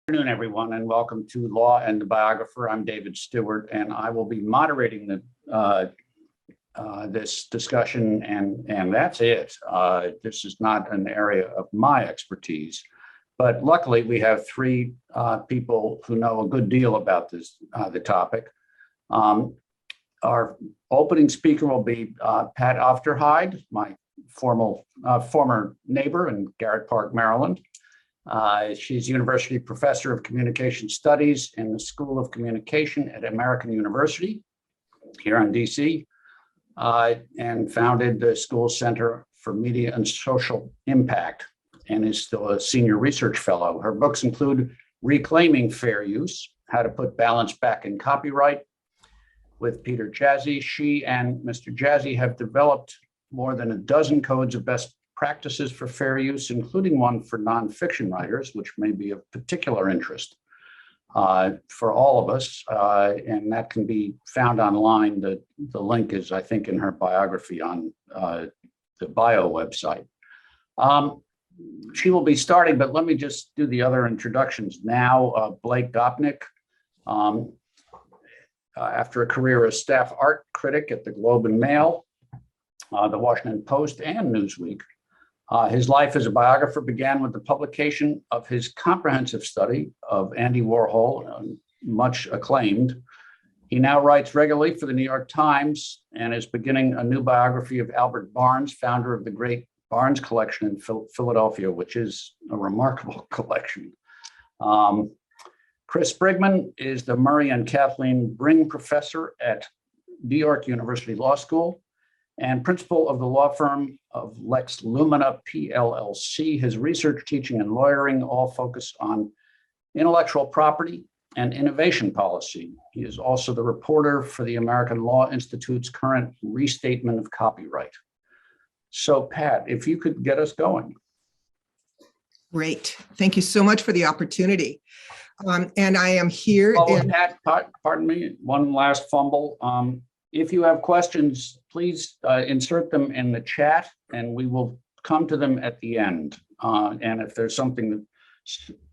Good afternoon, everyone, and welcome to Law and the Biographer. I'm David Stewart, and I will be moderating this discussion, and that's it. This is not an area of my expertise, but luckily we have three people who know a good deal about the topic. Our opening speaker will be Pat Ofterhide, my former neighbor in Garrett Park, Maryland. She's University Professor of Communication Studies in the School of Communication at American University here in DC, and founded the School Center for Media and Social Impact, and is still a senior research fellow. Her books include Reclaiming Fair Use, How to Put Balance Back in Copyright with Peter Jaszi. She and Mr. Jaszi have developed more than a dozen codes of best practices for fair use, including one for nonfiction writers, which may be of particular interest for all of us, and that can be found online. The link is, I think, in her biography on the bio website. She will be starting, but let me just do the other introductions now. Blake Gopnik, after a career as staff art critic at the Globe and Mail, the Washington Post, and Newsweek, his life as a biographer began with the publication of his comprehensive study of Andy Warhol, much acclaimed. He now writes regularly for the New York Times and is beginning a new biography of Albert Barnes, founder of the great Barnes Collection in Philadelphia, which is a remarkable collection. Chris Brigman is the Murray and Kathleen Bring Professor at New York University Law School and principal of the law firm of Lex Lumina PLLC. His research, teaching, and lawyering all focus on intellectual property and innovation policy. He is also the reporter for the American Law Institute's current restatement of copyright. So, Pat, if you could get us going. Great. Thank you so much for the opportunity. And I am here. Pat, pardon me, one last fumble. If you have questions, please insert them in the chat and we will come to them at the end. And if there's something that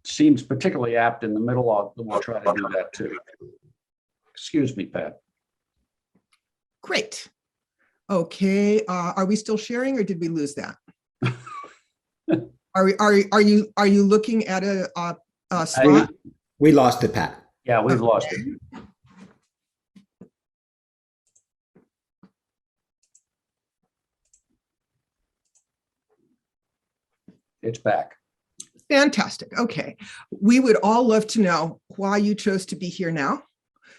seems particularly apt in the middle, we'll try to do that too. Excuse me, Pat. Great. Okay, are we still sharing or did we lose that? Are you looking at a slide? We lost it, Pat. Yeah, we've lost it. It's back. Fantastic. Okay. We would all love to know why you chose to be here now.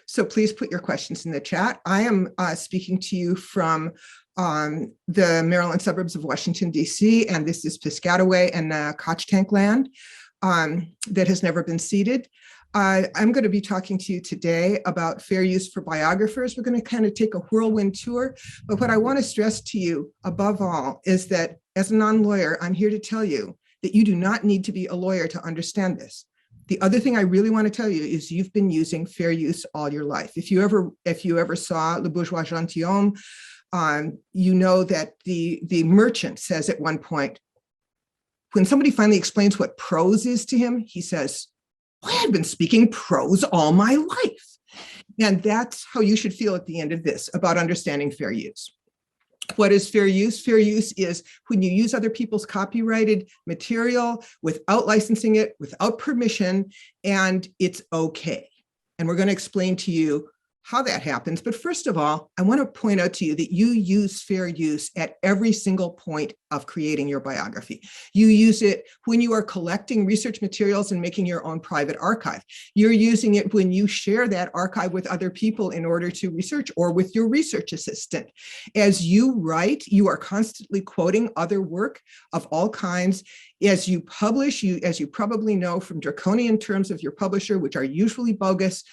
So please put your questions in the chat. I am speaking to you from the Maryland suburbs of Washington, D.C., and this is Piscataway and Koch Tank land that has never been ceded. I'm going to be talking to you today about fair use for biographers. We're going to kind of take a whirlwind tour, but what I want to stress to you above all is that as a non-lawyer, I'm here to tell you that you do not need to be a lawyer to understand this. The other thing I really want to tell you is you've been using fair use all your life. If you ever saw Le Bourgeois Gentilhomme, you know that the merchant says at one point, when somebody finally explains what prose is to him, he says, "Boy, I've been speaking prose all my life." And that's how you should feel at the end of this about understanding fair use. What is fair use? Fair use is when you use other people's copyrighted material without licensing it, without permission, and it's okay. And we're going to explain to you how that happens. But first of all, I want to point out to you that you use fair use at every single point of creating your biography. You use it when you are collecting research materials and making your own private archive. You're using it when you share that archive with other people in order to research, or with your research assistant. As you write, you are constantly quoting other work of all kinds. As you publish, as you probably know from draconian terms of your publisher, which are usually bogus,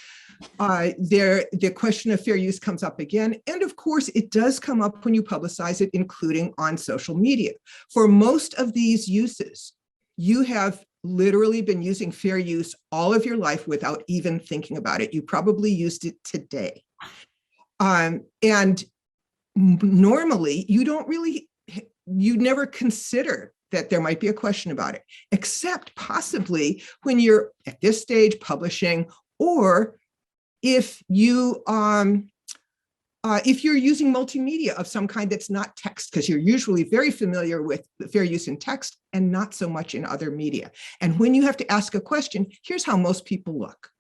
the question of fair use comes up again. And of course, it does come up when you publicize it, including on social media. For most of these uses, you have literally been using fair use all of your life without even thinking about it. You probably used it today. And normally, you never consider that there might be a question about it, except possibly when you're at this stage publishing, or if you if you're using multimedia of some kind that's not text, because you're usually very familiar with fair use in text and not so much in other media. And when you have to ask a question, here's how most people look.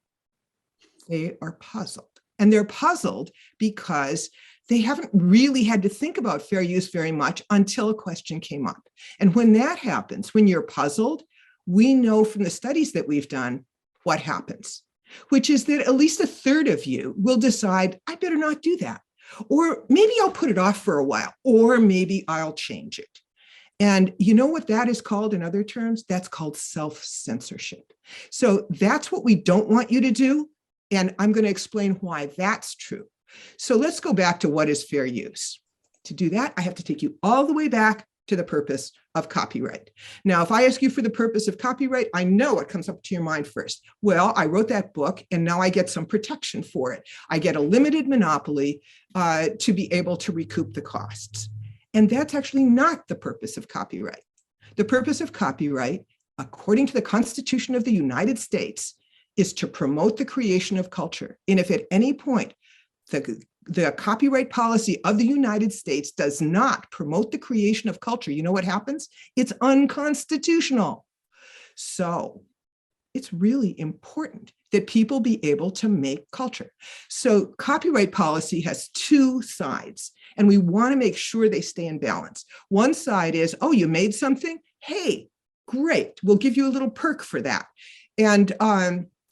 They are puzzled. And they're puzzled because they haven't really had to think about fair use very much until a question came up. And when that happens, when you're puzzled, we know from the studies that we've done what happens, which is that at least a third of you will decide, I better not do that. Or maybe I'll put it off for a while, or maybe I'll change it. And you know what that is called in other terms? That's called self-censorship. So that's what we don't want you to do. And I'm going to explain why that's true. So let's go back to what is fair use. To do that, I have to take you all the way back to the purpose of copyright. Now, if I ask you for the purpose of copyright, I know what comes up to your mind first. Well, I wrote that book and now I get some protection for it. I get a limited monopoly to be able to recoup the costs. And that's actually not the purpose of copyright. The purpose of copyright, according to the Constitution of the United States, is to promote the creation of culture. And if at any point the copyright policy of the United States does not promote the creation of culture, you know what happens? It's unconstitutional. So it's really important that people be able to make culture. So copyright policy has two sides, and we want to make sure they stay in balance. One side is, oh, you made something? Hey, great. We'll give you a little perk for that. And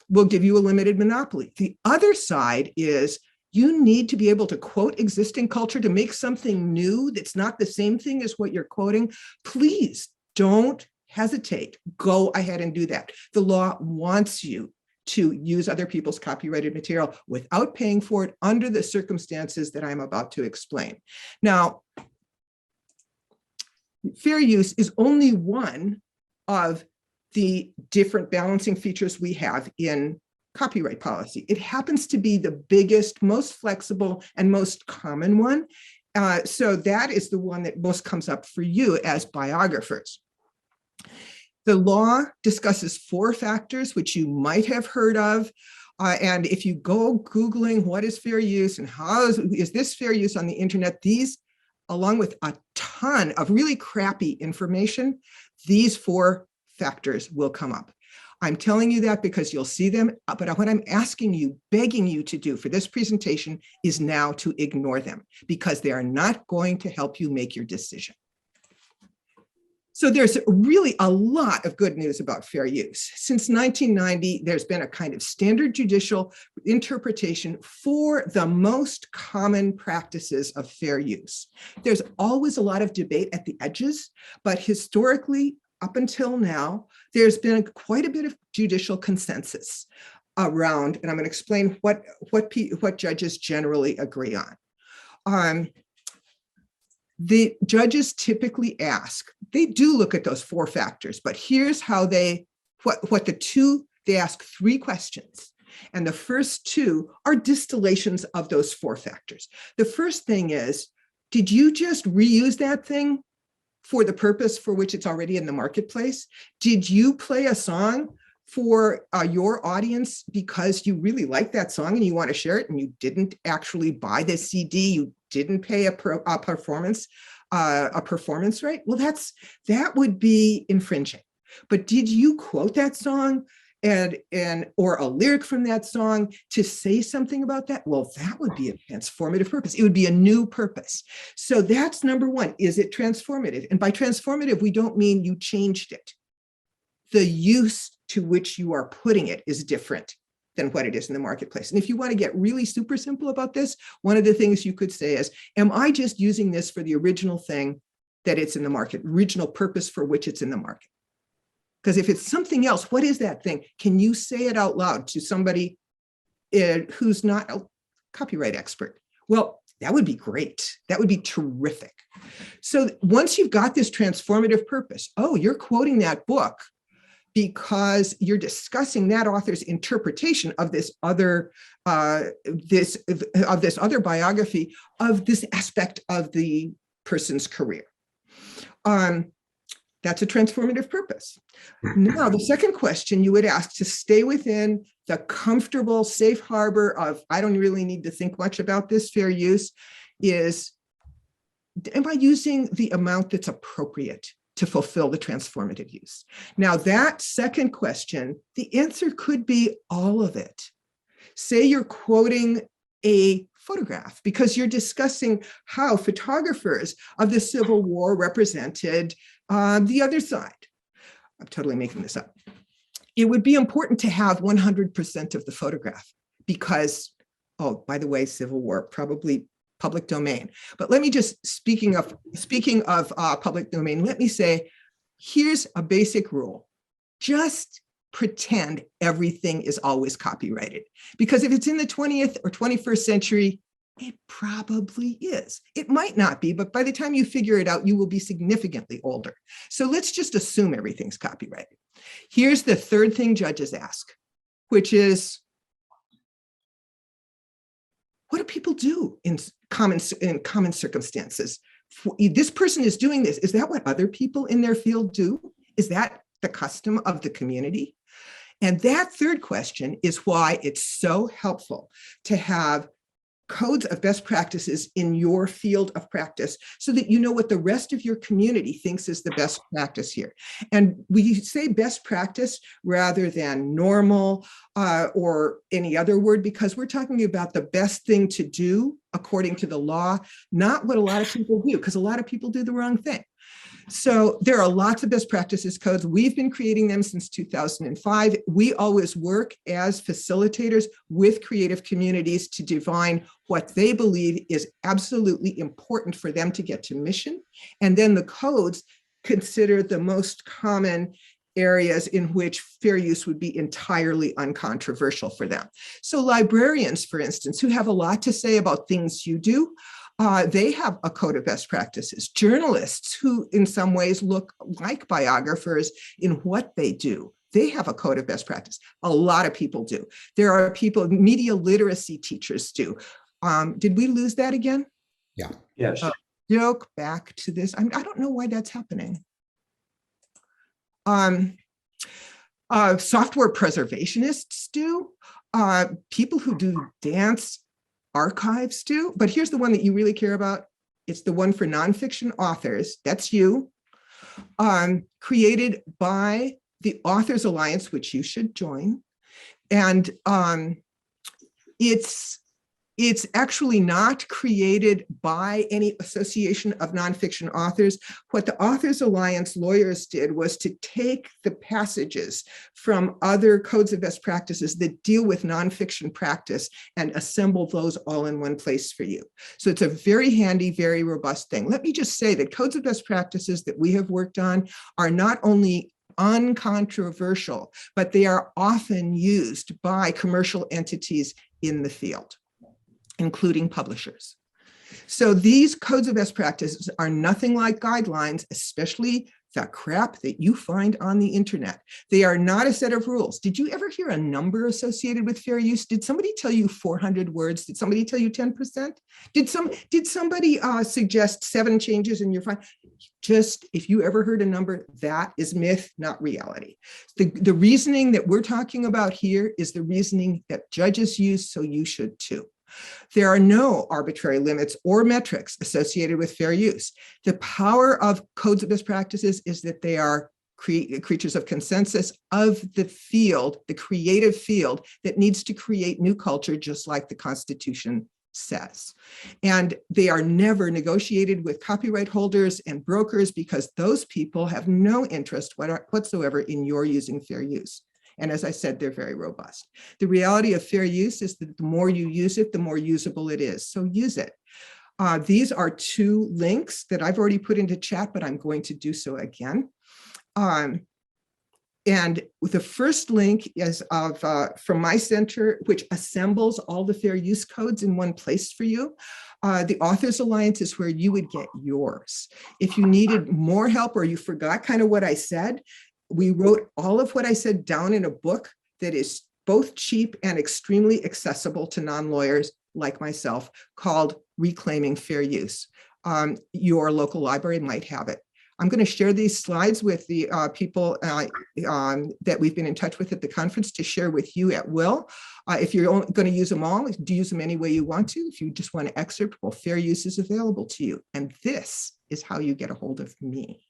we'll give you a limited monopoly. The other side is, you need to be able to quote existing culture to make something new that's not the same thing as what you're quoting. Please don't hesitate. Go ahead and do that. The law wants you to use other people's copyrighted material without paying for it under the circumstances that I'm about to explain. Now, fair use is only one of the different balancing features we have in copyright policy. It happens to be the biggest, most flexible, and most common one. So that is the one that most comes up for you as biographers. The law discusses 4 factors, which you might have heard of. And if you go Googling what is fair use and how is this fair use on the internet, these, along with a ton of really crappy information, these 4 factors will come up. I'm telling you that because you'll see them, but what I'm asking you, begging you to do for this presentation is now to ignore them because they are not going to help you make your decision. So there's really a lot of good news about fair use. Since 1990, there's been a kind of standard judicial interpretation for the most common practices of fair use. There's always a lot of debate at the edges, but historically, up until now, there's been quite a bit of judicial consensus around, and I'm going to explain what judges generally agree on. The judges typically ask, they do look at those 4 factors, but here's how they ask 3 questions. And the first 2 are distillations of those 4 factors. The first thing is, did you just reuse that thing for the purpose for which it's already in the marketplace? Did you play a song for your audience because you really like that song and you want to share it and you didn't actually buy the CD, you didn't pay a performance rate? Well, that would be infringing. But did you quote that song or a lyric from that song to say something about that? Well, that would be a transformative purpose. It would be a new purpose. So that's number 1. Is it transformative? And by transformative, we don't mean you changed it. The use to which you are putting it is different than what it is in the marketplace. And if you want to get really super simple about this, one of the things you could say is, am I just using this for the original thing that it's in the market, original purpose for which it's in the market? Because if it's something else, what is that thing? Can you say it out loud to somebody who's not a copyright expert? Well, that would be great. That would be terrific. So once you've got this transformative purpose, oh, you're quoting that book because you're discussing that author's interpretation of this other biography of this aspect of the person's career. That's a transformative purpose. Now, the second question you would ask to stay within the comfortable safe harbor of, I don't really need to think much about this fair use, is, am I using the amount that's appropriate to fulfill the transformative use? Now, that second question, the answer could be all of it. Say you're quoting a photograph because you're discussing how photographers of the Civil War represented the other side. I'm totally making this up. It would be important to have 100% of the photograph because, oh, by the way, Civil War, probably public domain. But let me just, speaking of public domain, let me say, here's a basic rule. Just pretend everything is always copyrighted. Because if it's in the 20th or 21st century, it probably is. It might not be, but by the time you figure it out, you will be significantly older. So let's just assume everything's copyrighted. Here's the third thing judges ask, which is, what do people do in common circumstances? This person is doing this. Is that what other people in their field do? Is that the custom of the community? And that third question is why it's so helpful to have codes of best practices in your field of practice so that you know what the rest of your community thinks is the best practice here. And we say best practice rather than normal or any other word, because we're talking about the best thing to do according to the law, not what a lot of people do, because a lot of people do the wrong thing. So there are lots of best practices codes. We've been creating them since 2005. We always work as facilitators with creative communities to define what they believe is absolutely important for them to get to mission. And then the codes consider the most common areas in which fair use would be entirely uncontroversial for them. So librarians, for instance, who have a lot to say about things you do, they have a code of best practices. Journalists who in some ways look like biographers in what they do, they have a code of best practice. A lot of people do. There are people, media literacy teachers do. Did we lose that again? Yeah. Yes. Joke back to this. I don't know why that's happening. Software preservationists do. People who do dance archives do, but here's the one that you really care about. It's the one for nonfiction authors. That's you. Created by the Authors Alliance, which you should join. And it's actually not created by any association of nonfiction authors. What the Authors Alliance lawyers did was to take the passages from other codes of best practices that deal with nonfiction practice and assemble those all in one place for you. So it's a very handy, very robust thing. Let me just say that codes of best practices that we have worked on are not only uncontroversial, but they are often used by commercial entities in the field, including publishers. So these codes of best practices are nothing like guidelines, especially the crap that you find on the internet. They are not a set of rules. Did you ever hear a number associated with fair use? Did somebody tell you 400 words? Did somebody tell you 10%? Did somebody suggest 7 changes and you're fine? Just, if you ever heard a number, that is myth, not reality. The reasoning that we're talking about here is the reasoning that judges use, so you should too. There are no arbitrary limits or metrics associated with fair use. The power of codes of best practices is that they are creatures of consensus of the field, the creative field that needs to create new culture, just like the Constitution says. And they are never negotiated with copyright holders and brokers because those people have no interest whatsoever in your using fair use. And as I said, they're very robust. The reality of fair use is that the more you use it, the more usable it is. So use it. These are 2 links that I've already put into chat, but I'm going to do so again. And the first link is from my center, which assembles all the fair use codes in one place for you. The Authors Alliance is where you would get yours. If you needed more help or you forgot kind of what I said, we wrote all of what I said down in a book that is both cheap and extremely accessible to non-lawyers like myself, called Reclaiming Fair Use. Your local library might have it. I'm going to share these slides with the people that we've been in touch with at the conference to share with you at will. If you're only going to use them all, do use them any way you want to. If you just want to excerpt, well, fair use is available to you. And this is how you get a hold of me.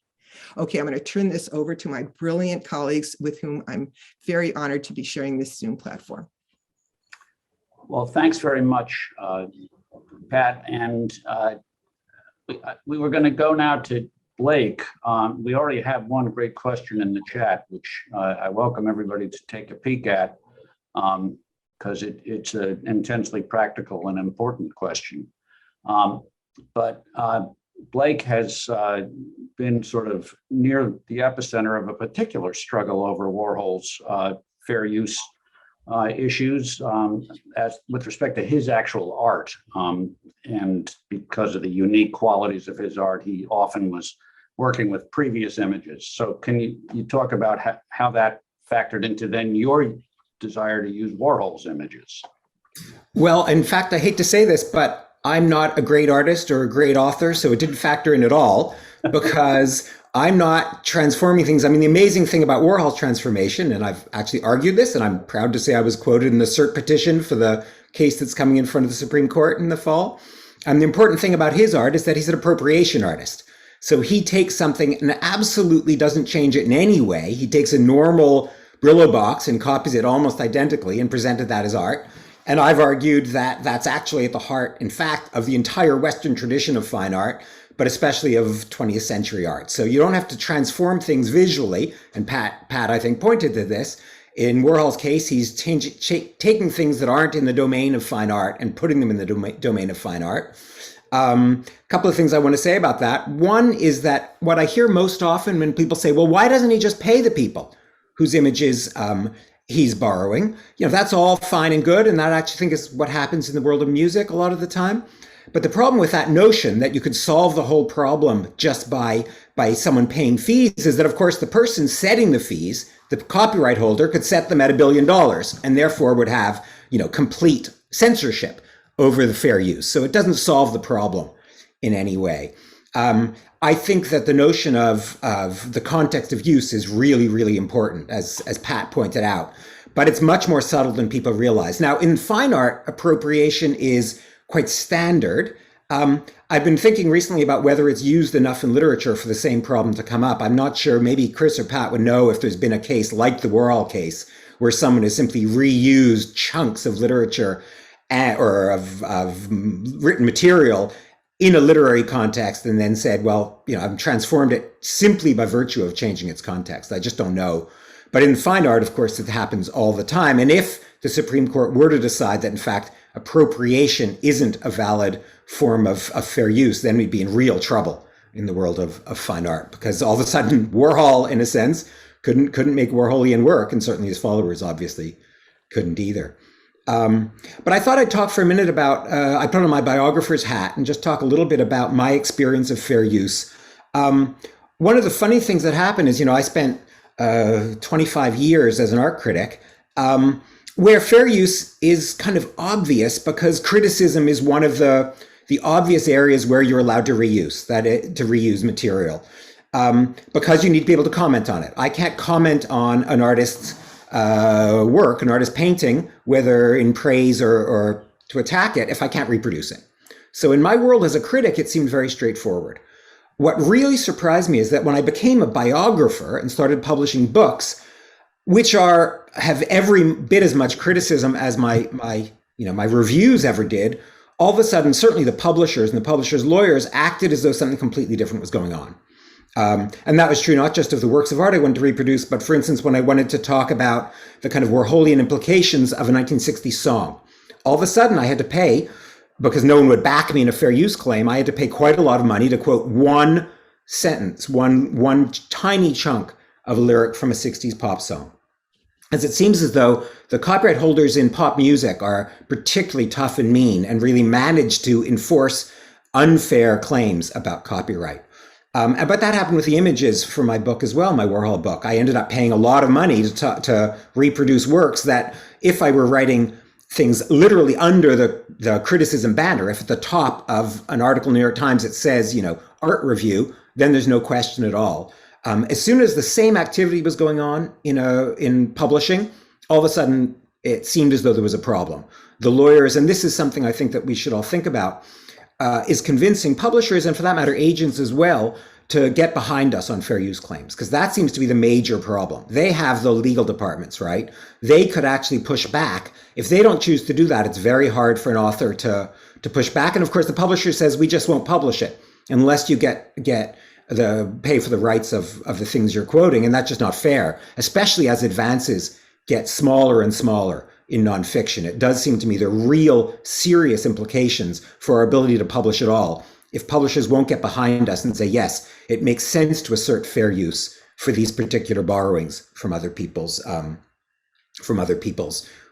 Okay, I'm going to turn this over to my brilliant colleagues with whom I'm very honored to be sharing this Zoom platform. Well, thanks very much, Pat. And we were going to go now to Blake. We already have one great question in the chat, which I welcome everybody to take a peek at, because it's an intensely practical and important question. But Blake has been sort of near the epicenter of a particular struggle over Warhol's fair use issues as with respect to his actual art. And because of the unique qualities of his art, he often was working with previous images. So can you talk about how that factored into then your desire to use Warhol's images? Well, in fact, I hate to say this, but I'm not a great artist or a great author, so it didn't factor in at all, because I'm not transforming things. I mean, the amazing thing about Warhol's transformation, and I've actually argued this, and I'm proud to say I was quoted in the cert petition for the case that's coming in front of the Supreme Court in the fall. And the important thing about his art is that he's an appropriation artist. So he takes something and absolutely doesn't change it in any way. He takes a normal Brillo box and copies it almost identically and presented that as art. And I've argued that that's actually at the heart, in fact, of the entire Western tradition of fine art, but especially of 20th century art. So you don't have to transform things visually. And Pat, I think, pointed to this. In Warhol's case, he's taking things that aren't in the domain of fine art and putting them in the domain of fine art. A couple of things I want to say about that. One is that what I hear most often when people say, well, why doesn't he just pay the people whose images he's borrowing? You know, that's all fine and good. And that I actually think is what happens in the world of music a lot of the time. But the problem with that notion that you could solve the whole problem just by someone paying fees is that, of course, the person setting the fees, the copyright holder, could set them at $1 billion and therefore would have, complete censorship over the fair use. So it doesn't solve the problem in any way. I think that the notion of the context of use is really, really important, as Pat pointed out, but it's much more subtle than people realize. Now, in fine art, appropriation is quite standard. I've been thinking recently about whether it's used enough in literature for the same problem to come up. I'm not sure, maybe Chris or Pat would know if there's been a case like the Warhol case, where someone has simply reused chunks of literature or of written material in a literary context and then said, well, I've transformed it simply by virtue of changing its context. I just don't know. But in fine art, of course, it happens all the time. And if the Supreme Court were to decide that, in fact, appropriation isn't a valid form of fair use, then we'd be in real trouble in the world of fine art, because all of a sudden Warhol, in a sense, couldn't make Warholian work, and certainly his followers obviously couldn't either. But I thought I'd talk for a minute about, I put on my biographer's hat and just talk a little bit about my experience of fair use. One of the funny things that happened is, I spent 25 years as an art critic, where fair use is kind of obvious because criticism is one of the obvious areas where you're allowed to reuse material, because you need to be able to comment on it. I can't comment on an artist's work, an artist's painting, whether in praise or to attack it, if I can't reproduce it. So in my world as a critic, it seemed very straightforward. What really surprised me is that when I became a biographer and started publishing books, which have every bit as much criticism as my reviews ever did, all of a sudden, certainly the publishers and the publishers' lawyers acted as though something completely different was going on. And that was true not just of the works of art I wanted to reproduce, but for instance, when I wanted to talk about the kind of Warholian implications of a 1960s song, all of a sudden I had to pay, because no one would back me in a fair use claim, I had to pay quite a lot of money to quote one sentence, one tiny chunk of a lyric from a 60s pop song. As it seems as though the copyright holders in pop music are particularly tough and mean and really manage to enforce unfair claims about copyright. But that happened with the images for my book as well, my Warhol book. I ended up paying a lot of money to reproduce works that, if I were writing things literally under the criticism banner, if at the top of an article in the New York Times it says, art review, then there's no question at all. As soon as the same activity was going on in publishing, all of a sudden it seemed as though there was a problem. The lawyers, and this is something I think that we should all think about, is convincing publishers, and for that matter, agents as well, to get behind us on fair use claims, because that seems to be the major problem. They have the legal departments, right? They could actually push back. If they don't choose to do that, it's very hard for an author to push back. And of course, the publisher says, we just won't publish it unless you get the pay for the rights of the things you're quoting. And that's just not fair, especially as advances get smaller and smaller in nonfiction. It does seem to me there are real serious implications for our ability to publish at all if publishers won't get behind us and say, yes, it makes sense to assert fair use for these particular borrowings from other people's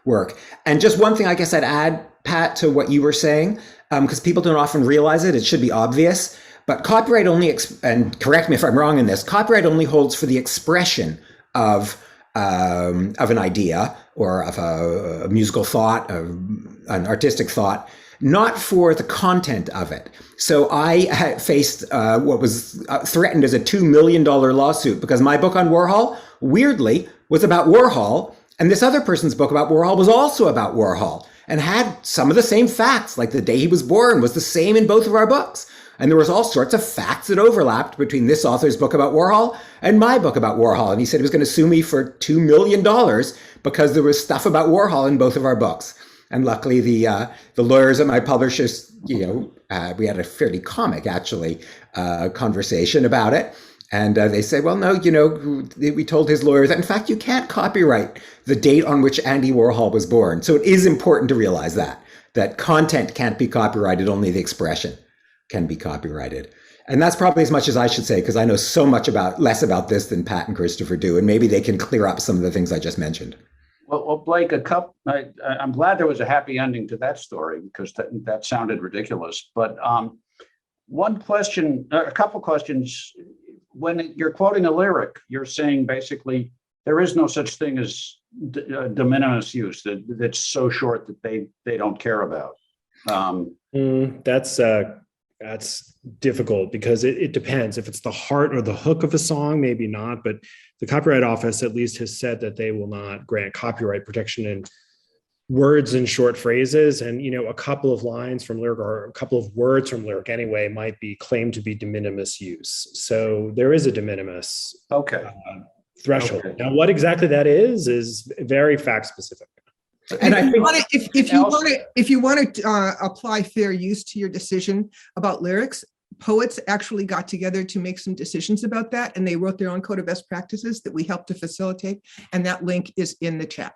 work. And just one thing I guess I'd add, Pat, to what you were saying, because people don't often realize it, it should be obvious, but copyright only, and correct me if I'm wrong in this, copyright only holds for the expression of an idea or of a musical thought, an artistic thought, not for the content of it. So I had faced what was threatened as a $2 million lawsuit because my book on Warhol, weirdly, was about Warhol. And this other person's book about Warhol was also about Warhol and had some of the same facts, like the day he was born was the same in both of our books. And there was all sorts of facts that overlapped between this author's book about Warhol and my book about Warhol. And he said he was going to sue me for $2 million because there was stuff about Warhol in both of our books. And luckily, the lawyers at my publishers, we had a fairly comic, actually, conversation about it. And they said, well, no, we told his lawyers that, in fact, you can't copyright the date on which Andy Warhol was born. So it is important to realize that content can't be copyrighted, only the expression can be copyrighted. And that's probably as much as I should say, because I know so much less about this than Pat and Christopher do. And maybe they can clear up some of the things I just mentioned. Well, Blake, I'm glad there was a happy ending to that story because that sounded ridiculous. But one question, a couple questions. When you're quoting a lyric, you're saying basically there is no such thing as de minimis use that's so short that they don't care about. That's difficult because it depends. If it's the heart or the hook of a song, maybe not. But the Copyright Office at least has said that they will not grant copyright protection in words and short phrases. And, a couple of lines from lyric or a couple of words from lyric anyway might be claimed to be de minimis use. So there is a de minimis threshold. Okay. Now, what exactly that is very fact specific. And if you want to apply fair use to your decision about lyrics, poets actually got together to make some decisions about that, and they wrote their own code of best practices that we helped to facilitate, and that link is in the chat.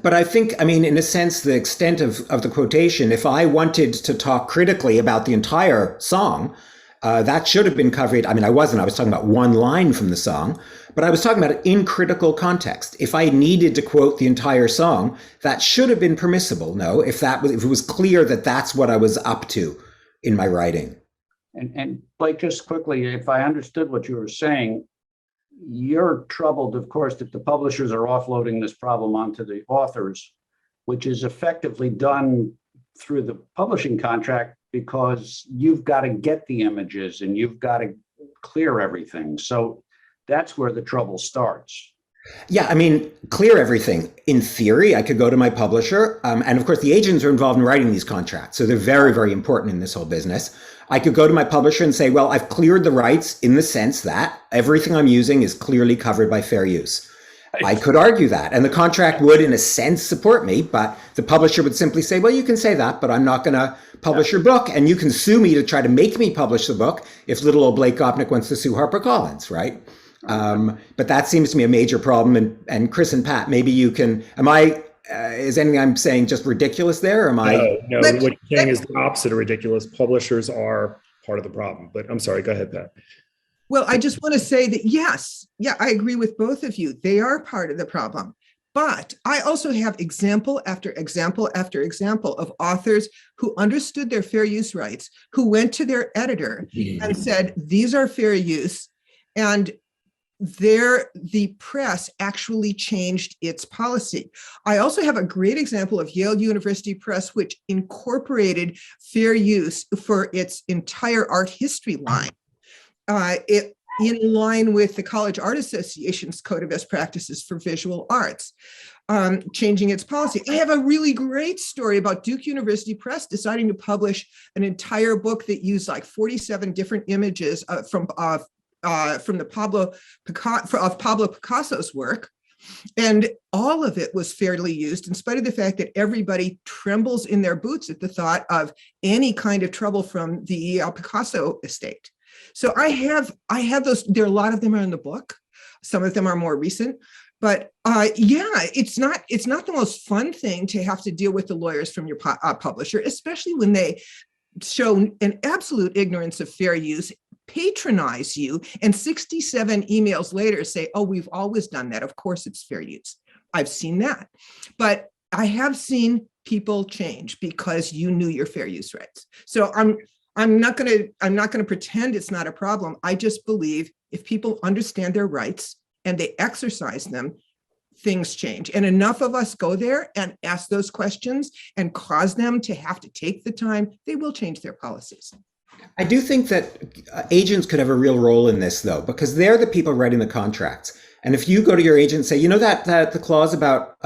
But I think, in a sense, the extent of the quotation, if I wanted to talk critically about the entire song, that should have been covered. I was talking about one line from the song, but I was talking about it in critical context. If I needed to quote the entire song, that should have been permissible. No, if it was clear that that's what I was up to in my writing. And Blake, just quickly, if I understood what you were saying, you're troubled, of course, that the publishers are offloading this problem onto the authors, which is effectively done through the publishing contract because you've got to get the images and you've got to clear everything. So that's where the trouble starts. Yeah, clear everything. In theory, I could go to my publisher, and of course the agents are involved in writing these contracts, so they're very, very important in this whole business. I could go to my publisher and say, well, I've cleared the rights in the sense that everything I'm using is clearly covered by fair use. I could argue that, and the contract would, in a sense, support me, but the publisher would simply say, well, you can say that, but I'm not going to publish your book, and you can sue me to try to make me publish the book if little old Blake Gopnik wants to sue HarperCollins, right? But that seems to me a major problem. And Chris and Pat, maybe you can, is anything I'm saying just ridiculous there? Or am I? No, what you're saying is the opposite of ridiculous. Publishers are part of the problem, but I'm sorry, go ahead, Pat. Well, I just want to say that, yes, I agree with both of you. They are part of the problem. But I also have example after example after example of authors who understood their fair use rights, who went to their editor and said, these are fair use. And the press actually changed its policy. I also have a great example of Yale University Press, which incorporated fair use for its entire art history line. it in line with the College Art Association's Code of Best Practices for Visual Arts, changing its policy. I have a really great story about Duke University Press deciding to publish an entire book that used like 47 different images from the Pablo Picasso's work. And all of it was fairly used, in spite of the fact that everybody trembles in their boots at the thought of any kind of trouble from the Picasso estate. So I have those. There are a lot of them are in the book. Some of them are more recent, but it's not the most fun thing to have to deal with the lawyers from your publisher, especially when they show an absolute ignorance of fair use, patronize you, and 67 emails later say, oh, we've always done that. Of course, it's fair use. I've seen that. But I have seen people change because you knew your fair use rights. So I'm not going to pretend it's not a problem. I just believe if people understand their rights and they exercise them, things change. And enough of us go there and ask those questions and cause them to have to take the time, they will change their policies. I do think that agents could have a real role in this, though, because they're the people writing the contracts. And if you go to your agent and say, you know, that the clause about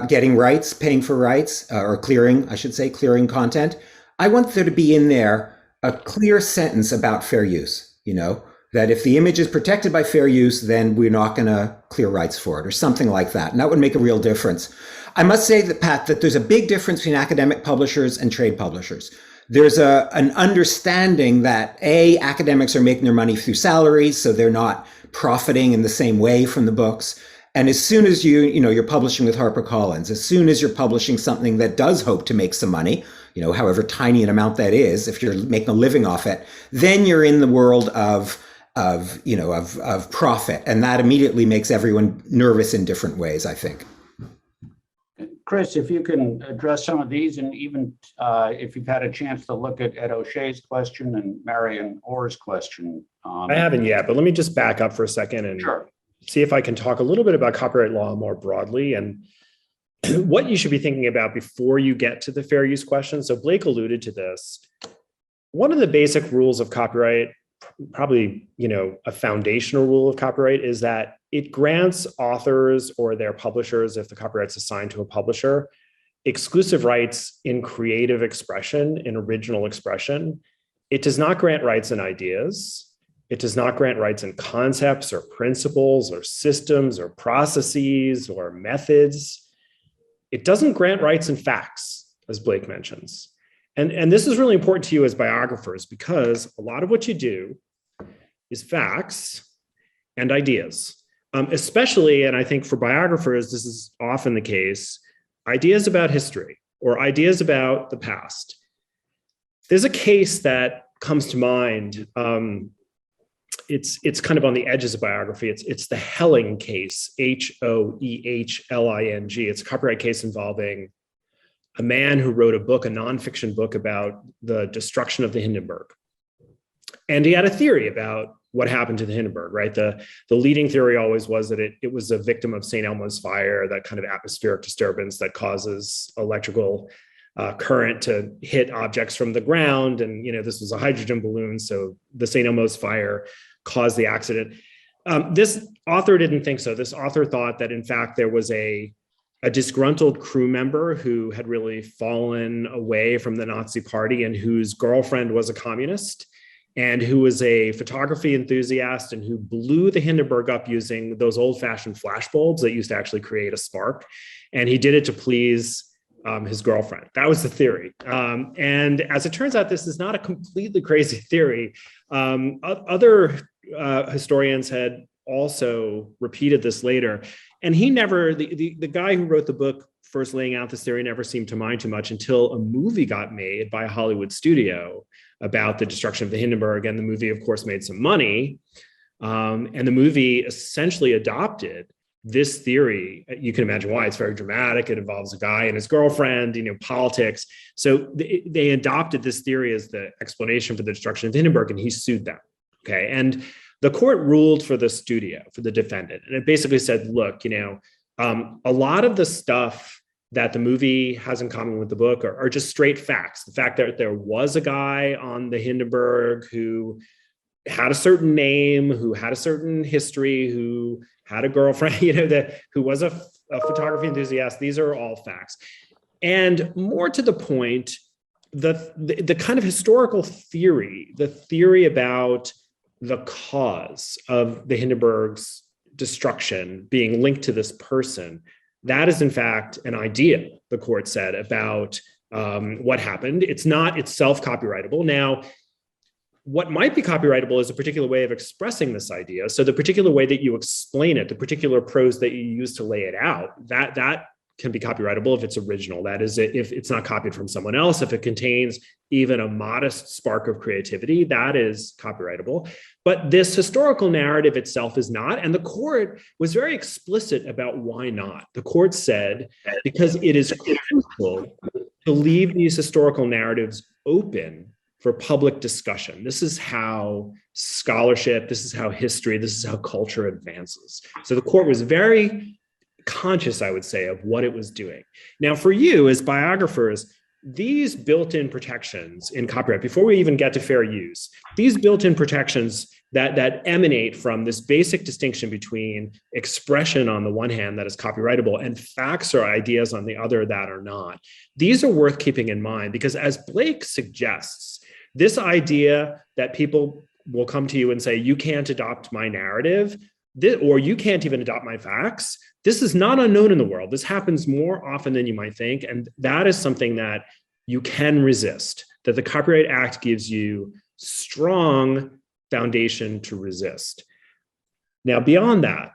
getting rights, paying for rights, or clearing, I should say, clearing content, I want there to be in there a clear sentence about fair use, you know, that if the image is protected by fair use, then we're not going to clear rights for it or something like that. And that would make a real difference. I must say that, Pat, that there's a big difference between academic publishers and trade publishers. There's an understanding that academics are making their money through salaries, so they're not profiting in the same way from the books. And as soon as you're publishing with HarperCollins, as soon as you're publishing something that does hope to make some money, you know, however tiny an amount that is, if you're making a living off it, then you're in the world of profit, and that immediately makes everyone nervous in different ways, I think. Chris, if you can address some of these, and even if you've had a chance to look at Ed O'Shea's question and Marion Orr's question. I haven't yet, but let me just back up for a second and see if I can talk a little bit about copyright law more broadly and what you should be thinking about before you get to the fair use question. So Blake alluded to this. One of the basic rules of copyright, probably, you know, a foundational rule of copyright, is that it grants authors or their publishers, if the copyright's assigned to a publisher, exclusive rights in creative expression, in original expression. It does not grant rights in ideas. It does not grant rights in concepts or principles or systems or processes or methods. It doesn't grant rights in facts, as Blake mentions. And this is really important to you as biographers, because a lot of what you do is facts and ideas. Especially, and I think for biographers, this is often the case, ideas about history or ideas about the past. There's a case that comes to mind. It's kind of on the edges of biography. It's the Helling case, Hoehling. It's a copyright case involving a man who wrote a nonfiction book about the destruction of the Hindenburg. And he had a theory about what happened to the Hindenburg, right? The leading theory always was that it was a victim of St. Elmo's fire, that kind of atmospheric disturbance that causes electrical current to hit objects from the ground. And, you know, this was a hydrogen balloon, so the St. Elmo's fire caused the accident. This author didn't think so. This author thought that, in fact, there was a disgruntled crew member who had really fallen away from the Nazi party and whose girlfriend was a communist, and who was a photography enthusiast and who blew the Hindenburg up using those old-fashioned flash bulbs that used to actually create a spark. And he did it to please his girlfriend. That was the theory. And as it turns out, this is not a completely crazy theory. Other historians had also repeated this later. And he never, the guy who wrote the book first laying out this theory, never seemed to mind too much until a movie got made by a Hollywood studio about the destruction of the Hindenburg. And the movie, of course, made some money. And the movie essentially adopted this theory. You can imagine why. It's very dramatic. It involves a guy and his girlfriend, you know, politics. So they adopted this theory as the explanation for the destruction of the Hindenburg, and he sued them. Okay. And the court ruled for the studio, for the defendant. And it basically said, look, you know, a lot of the stuff that the movie has in common with the book are just straight facts. The fact that there was a guy on the Hindenburg who had a certain name, who had a certain history, who had a girlfriend, who was a photography enthusiast. These are all facts. And more to the point, the kind of historical theory, the theory about the cause of the Hindenburg's destruction being linked to this person, that is in fact an idea, the court said, about what happened. It's not itself copyrightable. Now, what might be copyrightable is a particular way of expressing this idea. So the particular way that you explain it, the particular prose that you use to lay it out, that can be copyrightable if it's original. That is, if it's not copied from someone else, if it contains even a modest spark of creativity, that is copyrightable. But this historical narrative itself is not. And the court was very explicit about why not. The court said, because it is crucial to leave these historical narratives open for public discussion. This is how scholarship, this is how history, this is how culture advances. So the court was very conscious, I would say, of what it was doing. Now, for you as biographers, these built-in protections in copyright, before we even get to fair use, these built-in protections that emanate from this basic distinction between expression on the one hand that is copyrightable and facts or ideas on the other that are not, these are worth keeping in mind, because as Blake suggests, this idea that people will come to you and say, you can't adopt my narrative, or you can't even adopt my facts, this is not unknown in the world. This happens more often than you might think. And that is something that you can resist, that the Copyright Act gives you strong foundation to resist. Now, beyond that,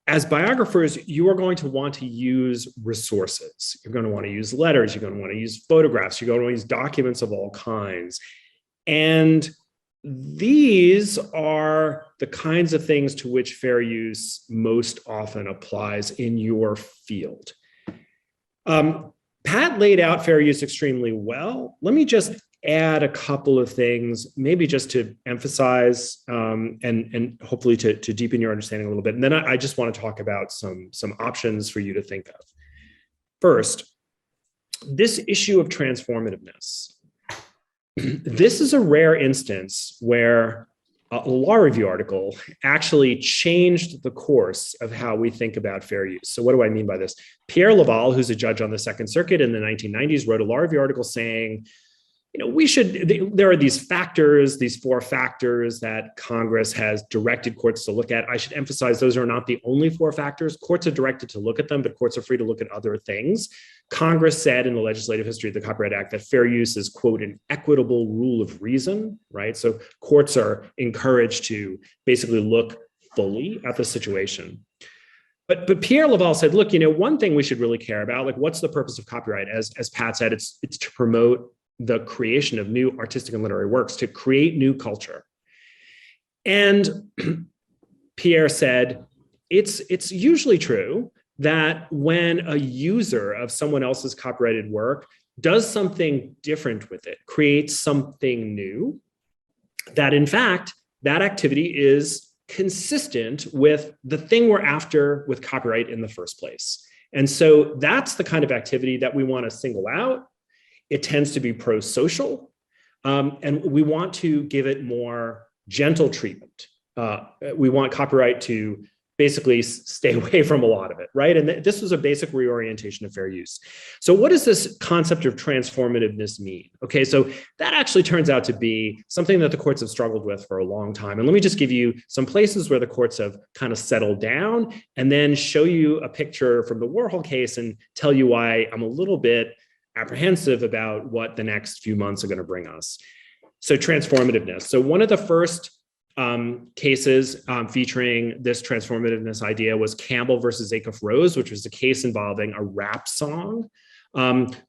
as biographers, you are going to want to use resources. You're going to want to use letters. You're going to want to use photographs. You're going to want to use documents of all kinds. And these are the kinds of things to which fair use most often applies in your field. Pat laid out fair use extremely well. Let me just add a couple of things, maybe just to emphasize and hopefully to deepen your understanding a little bit. And then I just want to talk about some options for you to think of. First, this issue of transformativeness. This is a rare instance where a law review article actually changed the course of how we think about fair use. So what do I mean by this? Pierre Laval, who's a judge on the Second Circuit in the 1990s, wrote a law review article saying, there are these factors, these 4 factors that Congress has directed courts to look at. I should emphasize those are not the only 4 factors. Courts are directed to look at them, but courts are free to look at other things. Congress said in the legislative history of the Copyright Act that fair use is, quote, an equitable rule of reason, right? So courts are encouraged to basically look fully at the situation. But Pierre Laval said, look, one thing we should really care about, like what's the purpose of copyright? As Pat said, it's to promote the creation of new artistic and literary works, to create new culture. And Pierre said, it's usually true that when a user of someone else's copyrighted work does something different with it, creates something new, that in fact, that activity is consistent with the thing we're after with copyright in the first place. And so that's the kind of activity that we want to single out. It tends to be pro-social, and we want to give it more gentle treatment. We want copyright to basically stay away from a lot of it, right? And this was a basic reorientation of fair use. So what does this concept of transformativeness mean? Okay, so that actually turns out to be something that the courts have struggled with for a long time. And let me just give you some places where the courts have kind of settled down and then show you a picture from the Warhol case and tell you why I'm a little bit apprehensive about what the next few months are going to bring us. So transformativeness. So one of the first cases featuring this transformativeness idea was Campbell versus Acuff Rose, which was a case involving a rap song,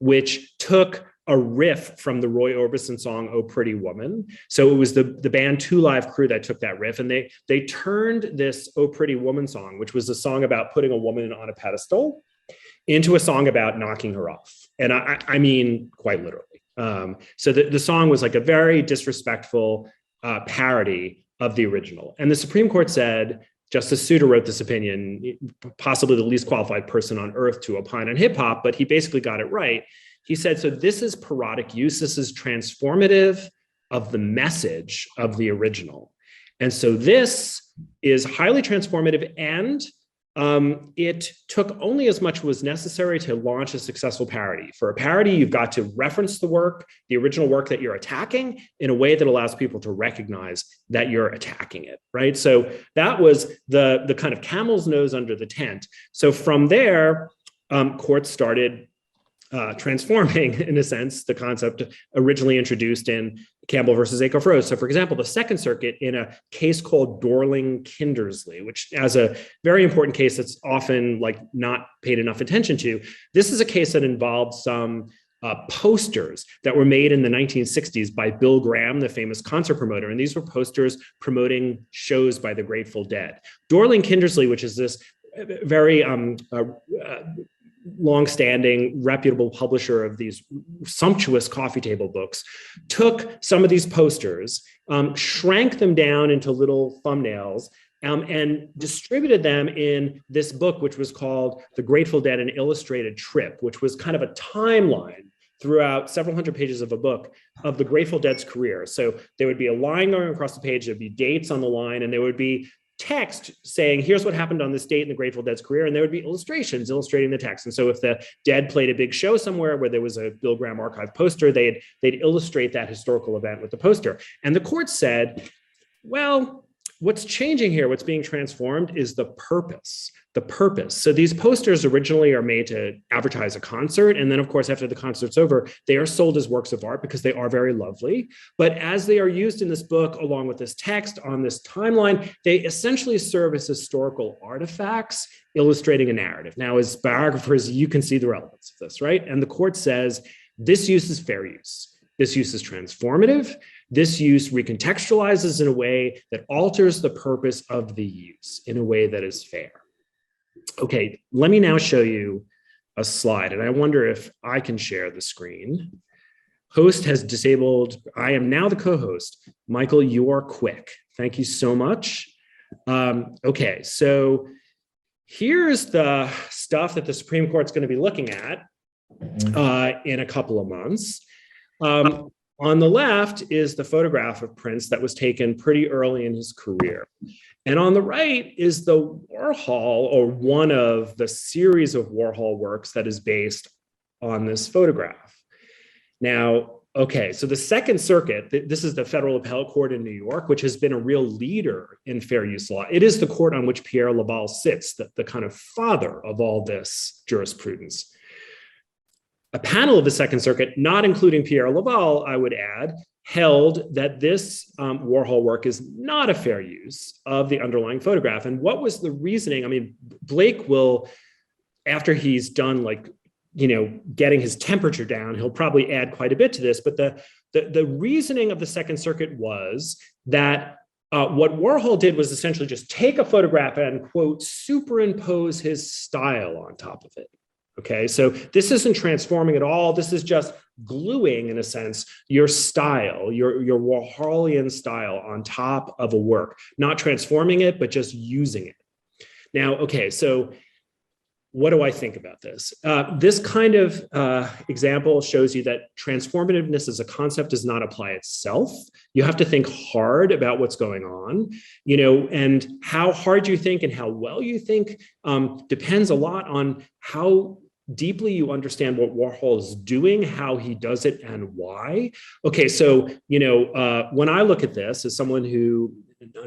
which took a riff from the Roy Orbison song, Oh Pretty Woman. So it was the band Two Live Crew that took that riff, and they turned this Oh Pretty Woman song, which was a song about putting a woman on a pedestal, into a song about knocking her off. And I mean, quite literally. So the song was like a very disrespectful parody of the original. And the Supreme Court said, Justice Souter wrote this opinion, possibly the least qualified person on earth to opine on hip hop, but he basically got it right. He said, so this is parodic use. This is transformative of the message of the original. And so this is highly transformative, and it took only as much was necessary to launch a successful parody. For a parody, you've got to reference the work, the original work that you're attacking, in a way that allows people to recognize that you're attacking it, right? So that was the kind of camel's nose under the tent. So from there, courts started transforming, in a sense, the concept originally introduced in Campbell versus Acuff Rose. So, for example, the Second Circuit, in a case called Dorling-Kindersley, which has a very important case that's often not paid enough attention to. This is a case that involved some posters that were made in the 1960s by Bill Graham, the famous concert promoter. And these were posters promoting shows by the Grateful Dead. Dorling-Kindersley, which is this very long-standing, reputable publisher of these sumptuous coffee table books, took some of these posters, shrank them down into little thumbnails, and distributed them in this book, which was called The Grateful Dead: An Illustrated Trip, which was kind of a timeline throughout several hundred pages of a book of the Grateful Dead's career. So there would be a line going across the page, there'd be dates on the line, and there would be text saying, here's what happened on this date in the Grateful Dead's career, and there would be illustrations illustrating the text. And so if the Dead played a big show somewhere where there was a Bill Graham archive poster, they'd illustrate that historical event with the poster. And the court said, well, what's changing here, what's being transformed, is the purpose. So these posters originally are made to advertise a concert. And then, of course, after the concert's over, they are sold as works of art because they are very lovely. But as they are used in this book, along with this text on this timeline, they essentially serve as historical artifacts illustrating a narrative. Now, as biographers, you can see the relevance of this, right? And the court says, this use is fair use. This use is transformative. This use recontextualizes in a way that alters the purpose of the use in a way that is fair. Okay, let me now show you a slide, and I wonder if I can share the screen. Host has disabled. I am now the co-host. Michael, you are quick. Thank you so much. Okay, so here's the stuff that the Supreme Court's going to be looking at in a couple of months. On the left is the photograph of Prince that was taken pretty early in his career. And on the right is the Warhol, or one of the series of Warhol works that is based on this photograph. Now, okay, so the Second Circuit, this is the Federal Appellate Court in New York, which has been a real leader in fair use law. It is the court on which Pierre Laval sits, the kind of father of all this jurisprudence. A panel of the Second Circuit, not including Pierre Laval, I would add, held that this Warhol work is not a fair use of the underlying photograph. And what was the reasoning? I mean, Blake will, after he's done getting his temperature down, he'll probably add quite a bit to this. But the reasoning of the Second Circuit was that what Warhol did was essentially just take a photograph and, quote, superimpose his style on top of it. Okay, so this isn't transforming at all. This is just gluing, in a sense, your style, your Warholian style on top of a work, not transforming it, but just using it. Now, okay, so what do I think about this? This kind of example shows you that transformativeness as a concept does not apply itself. You have to think hard about what's going on, and how hard you think and how well you think depends a lot on how deeply you understand what Warhol is doing, how he does it, and why. Okay, so, when I look at this as someone who,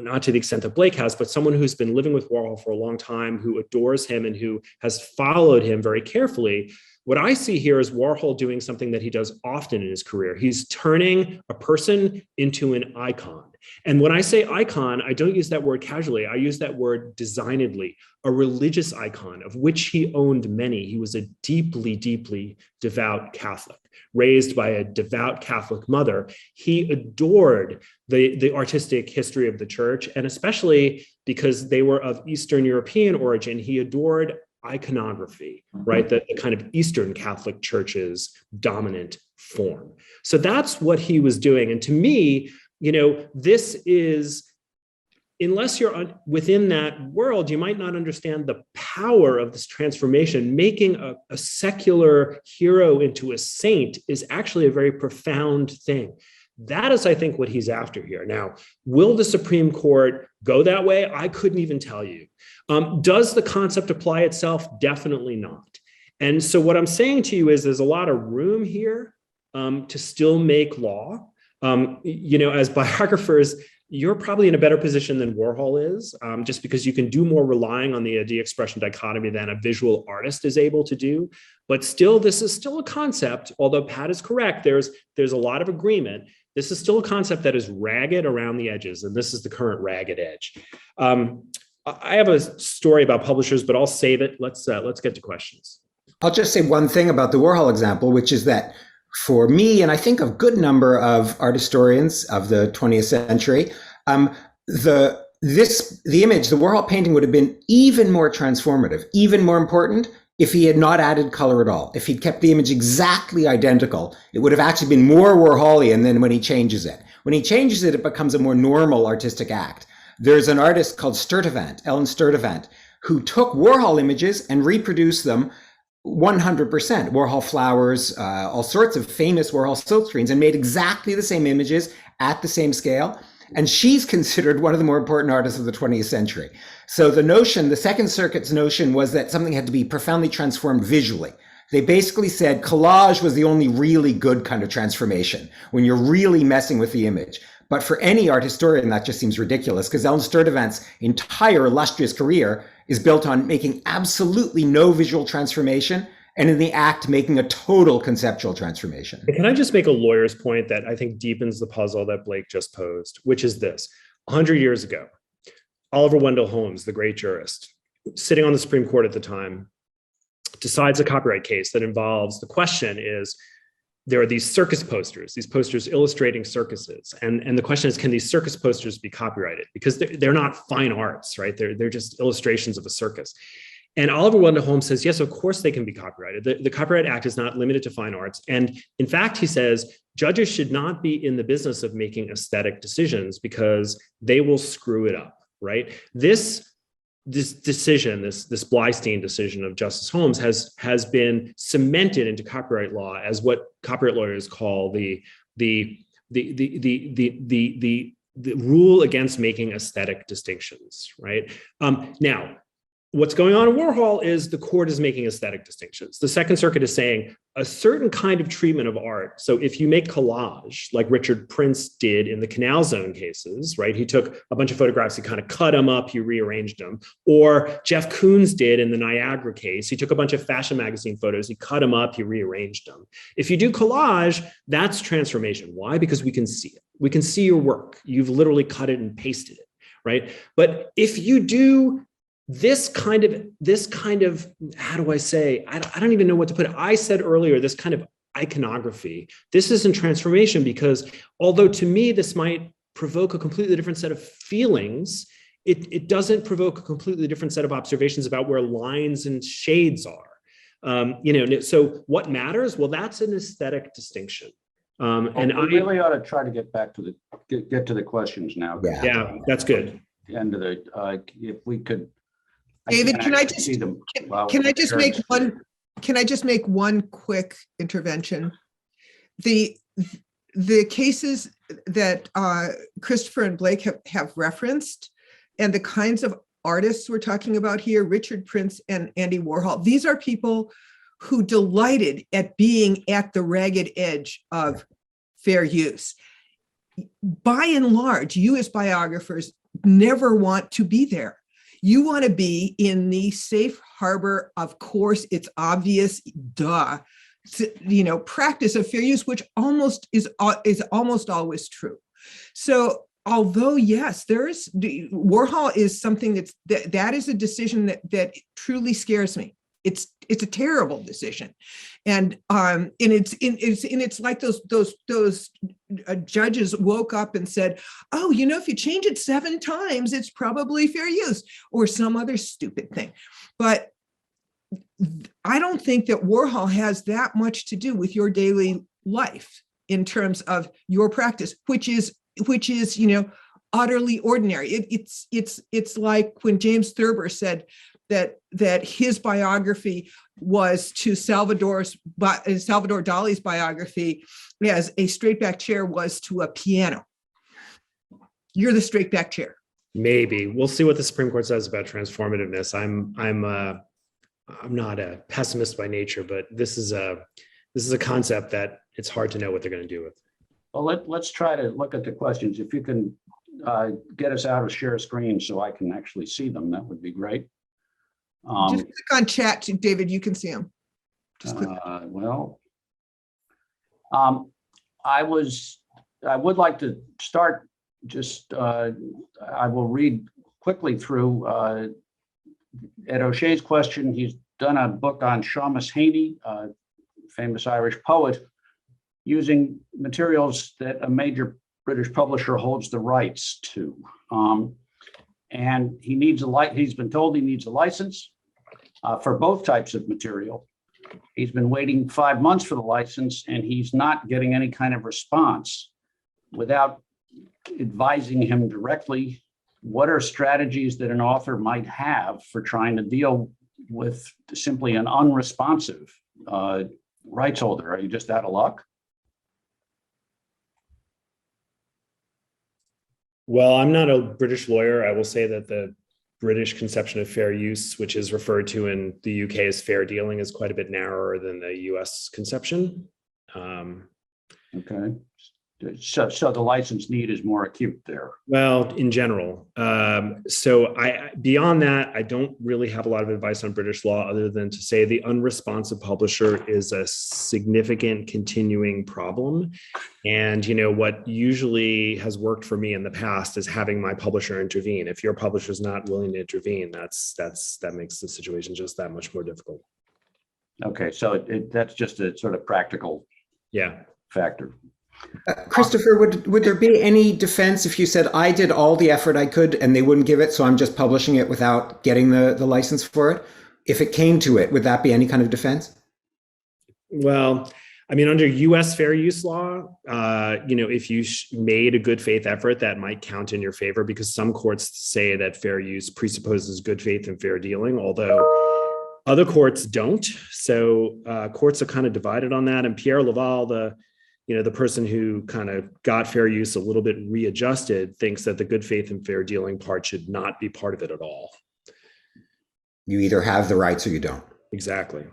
not to the extent that Blake has, but someone who's been living with Warhol for a long time, who adores him and who has followed him very carefully, what I see here is Warhol doing something that he does often in his career. He's turning a person into an icon. And when I say icon, I don't use that word casually. I use that word designedly, a religious icon, of which he owned many. He was a deeply, deeply devout Catholic, raised by a devout Catholic mother. He adored the artistic history of the church, and especially because they were of Eastern European origin, he adored iconography, right? The kind of Eastern Catholic Church's dominant form. So that's what he was doing. And to me, this is, unless you're within that world, you might not understand the power of this transformation. Making a secular hero into a saint is actually a very profound thing. That is, I think, what he's after here. Now, will the Supreme Court go that way? I couldn't even tell you. Does the concept apply itself? Definitely not. And so what I'm saying to you is there's a lot of room here to still make law. As biographers, you're probably in a better position than Warhol is, just because you can do more relying on the idea expression dichotomy than a visual artist is able to do. But still, this is still a concept, although Pat is correct, there's a lot of agreement. This is still a concept that is ragged around the edges, and this is the current ragged edge. I have a story about publishers, but I'll save it. Let's get to questions. I'll just say one thing about the Warhol example, which is that for me, and I think a good number of art historians of the 20th century, the image, the Warhol painting would have been even more transformative, even more important if he had not added color at all. If he'd kept the image exactly identical, it would have actually been more Warholian than when he changes it. When he changes it, it becomes a more normal artistic act. There's an artist called Ellen Sturtevant, who took Warhol images and reproduced them 100%. Warhol flowers, all sorts of famous Warhol silkscreens, and made exactly the same images at the same scale. And she's considered one of the more important artists of the 20th century. So the Second Circuit's notion was that something had to be profoundly transformed visually. They basically said collage was the only really good kind of transformation, when you're really messing with the image. But for any art historian, that just seems ridiculous, because Ellen Sturtevant's entire illustrious career is built on making absolutely no visual transformation, and in the act making a total conceptual transformation. Can I just make a lawyer's point that I think deepens the puzzle that Blake just posed, which is this: 100 years ago, Oliver Wendell Holmes, the great jurist, sitting on the Supreme Court at the time, decides a copyright case that involves, the question is, there are these circus posters, these posters illustrating circuses. And the question is, can these circus posters be copyrighted? Because they're not fine arts, right? They're just illustrations of a circus. And Oliver Wendell Holmes says, yes, of course they can be copyrighted. The Copyright Act is not limited to fine arts. And in fact, he says, judges should not be in the business of making aesthetic decisions because they will screw it up, right? This decision, this Blystein decision of Justice Holmes has been cemented into copyright law as what copyright lawyers call the rule against making aesthetic distinctions, right? Now, what's going on in Warhol is the court is making aesthetic distinctions. The Second Circuit is saying a certain kind of treatment of art. So if you make collage, like Richard Prince did in the Canal Zone cases, right? He took a bunch of photographs, he kind of cut them up, he rearranged them. Or Jeff Koons did in the Niagara case. He took a bunch of fashion magazine photos, he cut them up, he rearranged them. If you do collage, that's transformation. Why? Because we can see it. We can see your work. You've literally cut it and pasted it, right? But if you do this kind of, how do I say, I don't even know what to put it. I said earlier, this kind of iconography, this isn't transformation, because although to me, this might provoke a completely different set of feelings, it doesn't provoke a completely different set of observations about where lines and shades are. So what matters? Well, that's an aesthetic distinction. And I really ought to try to get back to get to the questions now. Yeah, that's good. The end of the, if we could. David, can I just make one quick intervention? The cases that Christopher and Blake have referenced, and the kinds of artists we're talking about here, Richard Prince and Andy Warhol, these are people who delighted at being at the ragged edge of fair use. By and large, you as biographers never want to be there. You want to be in the safe harbor, of course, it's obvious, duh, practice of fair use, which is almost always true. So although, yes, Warhol is something that is a decision that truly scares me. It's a terrible decision, and it's like those judges woke up and said, oh, if you change it 7 times, it's probably fair use, or some other stupid thing. But I don't think that Warhol has that much to do with your daily life in terms of your practice, which is utterly ordinary. It's like when James Thurber said, that his biography was to Salvador Dali's biography as a straight back chair was to a piano. You're the straight back chair. Maybe we'll see what the Supreme Court says about transformativeness. I'm not a pessimist by nature, but this is a concept that it's hard to know what they're going to do with. Well, let's try to look at the questions. If you can get us out of share screen so I can actually see them, that would be great. Just click on chat, David. You can see them. Just click. I would like to start. I will read quickly through Ed O'Shea's question. He's done a book on Seamus Heaney, famous Irish poet, using materials that a major British publisher holds the rights to. And he's been told he needs a license for both types of material. He's been waiting 5 months for the license, and he's not getting any kind of response. Without advising him directly, what are strategies that an author might have for trying to deal with simply an unresponsive rights holder? Are you just out of luck? Well, I'm not a British lawyer. I will say that the British conception of fair use, which is referred to in the UK as fair dealing, is quite a bit narrower than the US conception. Okay. So the license need is more acute there. Well, in general. So beyond that, I don't really have a lot of advice on British law other than to say the unresponsive publisher is a significant continuing problem. And what usually has worked for me in the past is having my publisher intervene. If your publisher is not willing to intervene, that makes the situation just that much more difficult. Okay, so that's just a sort of practical factor. Christopher, would there be any defense if you said, I did all the effort I could and they wouldn't give it, so I'm just publishing it without getting the license for it? If it came to it, would that be any kind of defense? Well, I mean, under US fair use law, if you made a good faith effort, that might count in your favor, because some courts say that fair use presupposes good faith and fair dealing, although other courts don't. So courts are kind of divided on that. And Pierre Laval, the person who kind of got fair use a little bit readjusted, thinks that the good faith and fair dealing part should not be part of it at all. You either have the rights or you don't. Exactly.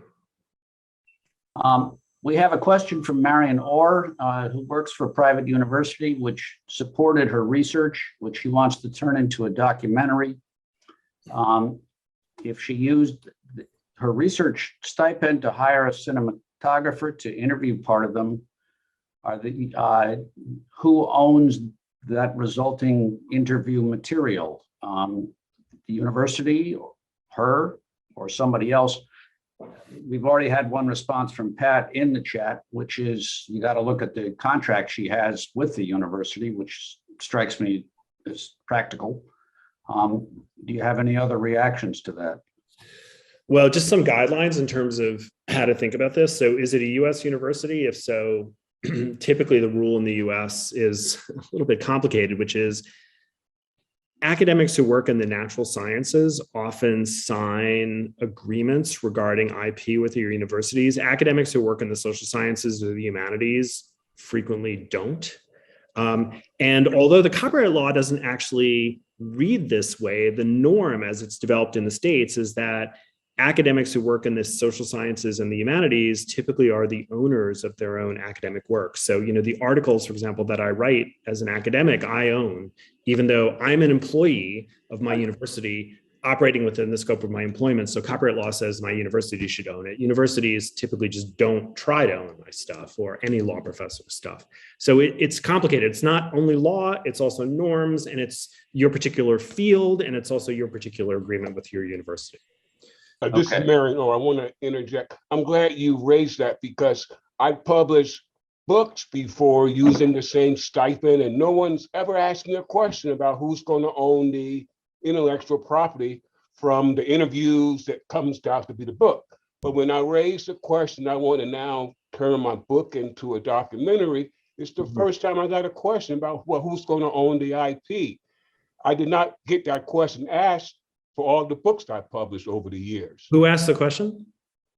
We have a question from Marion Orr, who works for a private university, which supported her research, which she wants to turn into a documentary. If she used her research stipend to hire a cinematographer to interview part of them, who owns that resulting interview material? The university, her, or somebody else? We've already had one response from Pat in the chat, which is you got to look at the contract she has with the university, which strikes me as practical. Do you have any other reactions to that? Well, just some guidelines in terms of how to think about this. So is it a US university? If so, typically the rule in the US is a little bit complicated, which is academics who work in the natural sciences often sign agreements regarding IP with your universities. Academics who work in the social sciences or the humanities frequently don't. And although the copyright law doesn't actually read this way, the norm as it's developed in the States is that academics who work in the social sciences and the humanities typically are the owners of their own academic work. So, the articles, for example, that I write as an academic, I own, even though I'm an employee of my university operating within the scope of my employment. So copyright law says my university should own it. Universities typically just don't try to own my stuff or any law professor's stuff. So it's complicated. It's not only law, it's also norms, and it's your particular field, and it's also your particular agreement with your university. This is Marion Orr. I want to interject. I'm glad you raised that because I published books before using the same stipend, and no one's ever asked me a question about who's going to own the intellectual property from the interviews that comes out to be the book. But when I raised the question, I want to now turn my book into a documentary. It's the first time I got a question about who's going to own the IP. I did not get that question asked for all the books I published over the years. Who asked the question?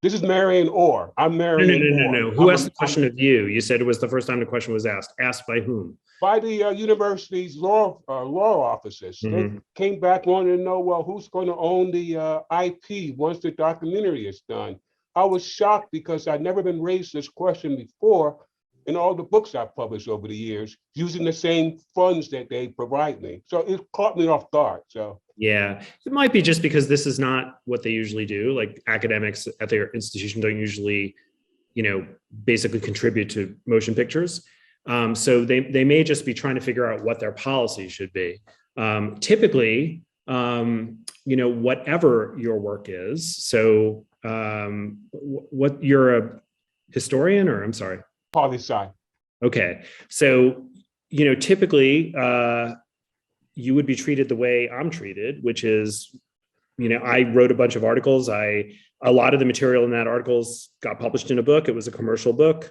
This is Marion Orr. I'm No, Marion no. Orr. Who asked the question of you? You said it was the first time the question was asked. Asked by whom? By the university's law offices. They came back wanting to know, well, who's going to own the IP once the documentary is done? I was shocked because I'd never been raised this question before in all the books I've published over the years, using the same funds that they provide me. So it caught me off guard. So yeah, it might be just because this is not what they usually do. Like academics at their institution don't usually, basically contribute to motion pictures. So they may just be trying to figure out what their policy should be. Typically, whatever your work is. So what you're a historian, or I'm sorry? Poli-sci. Okay. So, typically, you would be treated the way I'm treated, which is, I wrote a bunch of articles. A lot of the material in that articles got published in a book. It was a commercial book.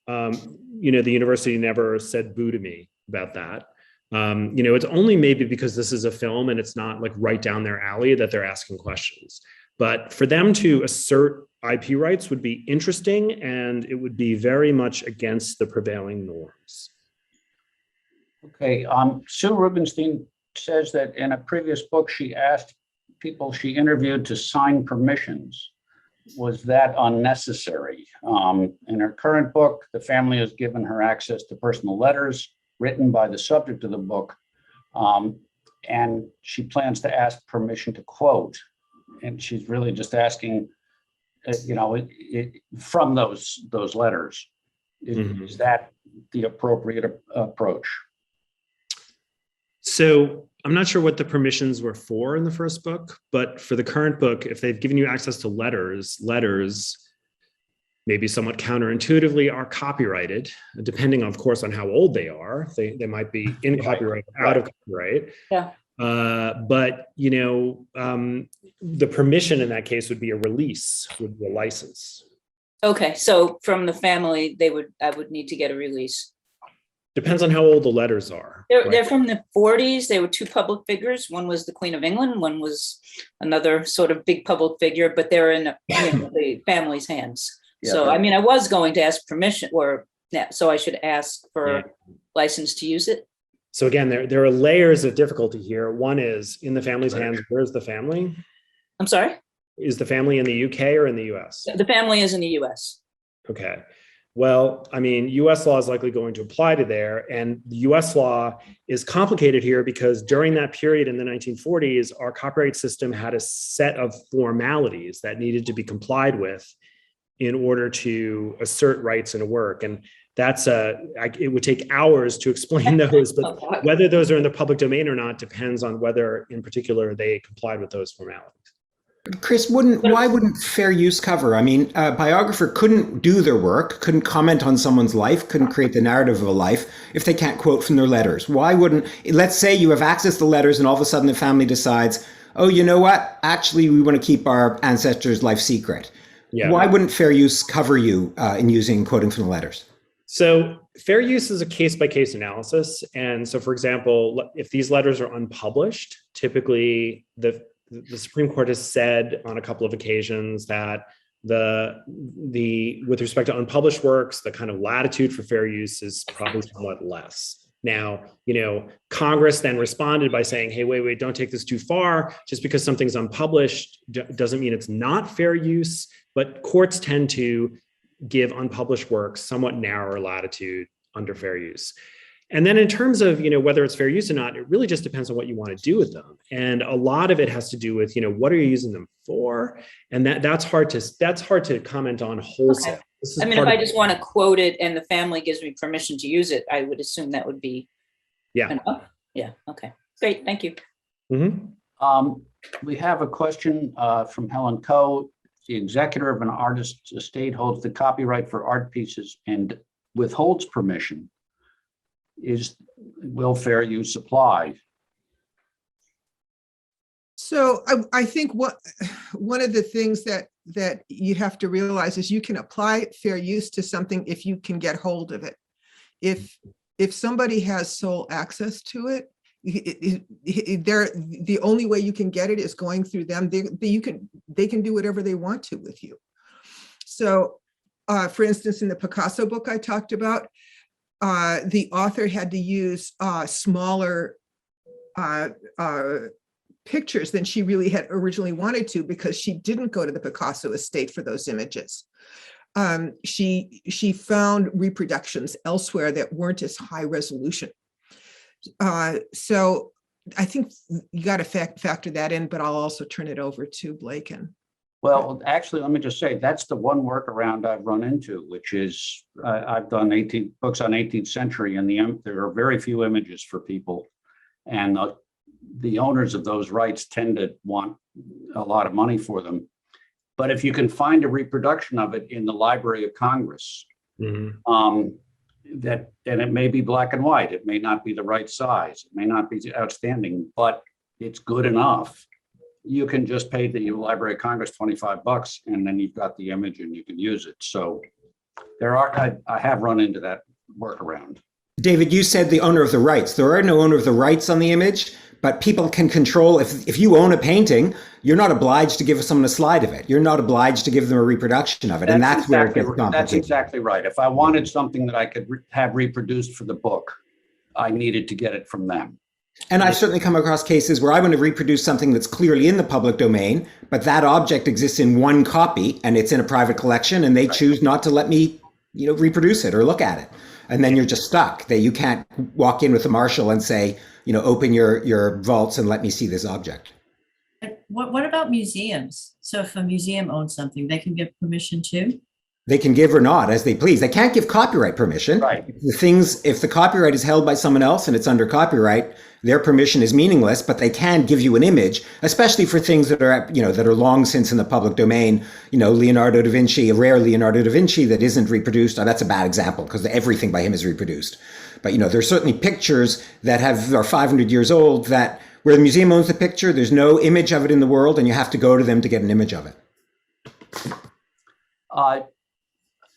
The university never said boo to me about that. It's only maybe because this is a film and it's not like right down their alley that they're asking questions. But for them to assert IP rights would be interesting, and it would be very much against the prevailing norms. Okay, Sue Rubenstein says that in a previous book, she asked people she interviewed to sign permissions. Was that unnecessary? In her current book, the family has given her access to personal letters written by the subject of the book, and she plans to ask permission to quote. And she's really just asking, from those letters, is that the appropriate approach? So I'm not sure what the permissions were for in the first book, but for the current book, if they've given you access to letters maybe somewhat counterintuitively are copyrighted, depending, of course, on how old they are. They might be in copyright, out of copyright. Yeah. But the permission in that case would be a release, would be a license. Okay, so from the family, I would need to get a release. Depends on how old the letters are. They're from the 40s. They were two public figures. One was the Queen of England. One was another sort of big public figure, but they're in the family's hands. Yeah, so, I mean, I was going to ask permission, so I should ask for license to use it. So again, there are layers of difficulty here. One is in the family's hands. Where's the family? I'm sorry? Is the family in the UK or in the US? The family is in the US. Okay. Well, I mean, US law is likely going to apply to there. And the US law is complicated here because during that period in the 1940s, our copyright system had a set of formalities that needed to be complied with in order to assert rights in a work. And that's it would take hours to explain those, but whether those are in the public domain or not depends on whether in particular they complied with those formalities. Chris, why wouldn't fair use cover? I mean, a biographer couldn't do their work, couldn't comment on someone's life, couldn't create the narrative of a life if they can't quote from their letters. Why wouldn't, let's say you have access to letters and all of a sudden the family decides, oh, you know what? Actually, we want to keep our ancestors' life secret. Yeah. Why wouldn't fair use cover you in using quoting from the letters? So fair use is a case-by-case analysis. And so, for example, if these letters are unpublished, typically the Supreme Court has said on a couple of occasions that with respect to unpublished works, the kind of latitude for fair use is probably somewhat less. Now, Congress then responded by saying, hey, wait, don't take this too far. Just because something's unpublished doesn't mean it's not fair use, but courts tend to give unpublished works somewhat narrower latitude under fair use. And then in terms of, whether it's fair use or not, it really just depends on what you want to do with them. And a lot of it has to do with, what are you using them for? And that's hard to comment on wholesale. Okay. I mean, if I just want to quote it and the family gives me permission to use it, I would assume that would be enough. Yeah. Okay. Great. Thank you. Mm-hmm. We have a question from Helen Coe. The executor of an artist's estate holds the copyright for art pieces and withholds permission. Will fair use apply? So I think one of the things that you have to realize is you can apply fair use to something if you can get hold of it. If somebody has sole access to it, they're the only way you can get it is going through them. They can do whatever they want to with you. So, for instance, in the Picasso book I talked about, the author had to use smaller pictures than she really had originally wanted to, because she didn't go to the Picasso estate for those images. She found reproductions elsewhere that weren't as high resolution. So I think you got to factor that in, but I'll also turn it over to Blake. Well, actually, let me just say, that's the one workaround I've run into, which is I've done 18 books on 18th century, and there are very few images for people. And the owners of those rights tend to want a lot of money for them. But if you can find a reproduction of it in the Library of Congress, and it may be black and white, it may not be the right size, it may not be outstanding, but it's good enough, you can just pay the Library of Congress $25, and then you've got the image and you can use it. So I have run into that workaround. David, you said the owner of the rights. There are no owner of the rights on the image, but people can control. If you own a painting, you're not obliged to give someone a slide of it. You're not obliged to give them a reproduction of it. And that's where it gets complicated. That's exactly right. If I wanted something that I could have reproduced for the book, I needed to get it from them. And I've certainly come across cases where I want to reproduce something that's clearly in the public domain, but that object exists in one copy and it's in a private collection, and they choose not to let me, reproduce it or look at it. And then you're just stuck. That you can't walk in with a marshal and say, open your vaults and let me see this object. What about museums? So if a museum owns something, they can give permission too? They can give or not as they please. They can't give copyright permission. Right. If the copyright is held by someone else and it's under copyright, their permission is meaningless, but they can give you an image, especially for things that are, that are long since in the public domain. Leonardo da Vinci, a rare Leonardo da Vinci that isn't reproduced. That's a bad example because everything by him is reproduced. But, there's certainly pictures that are 500 years old that where the museum owns the picture, there's no image of it in the world, and you have to go to them to get an image of it.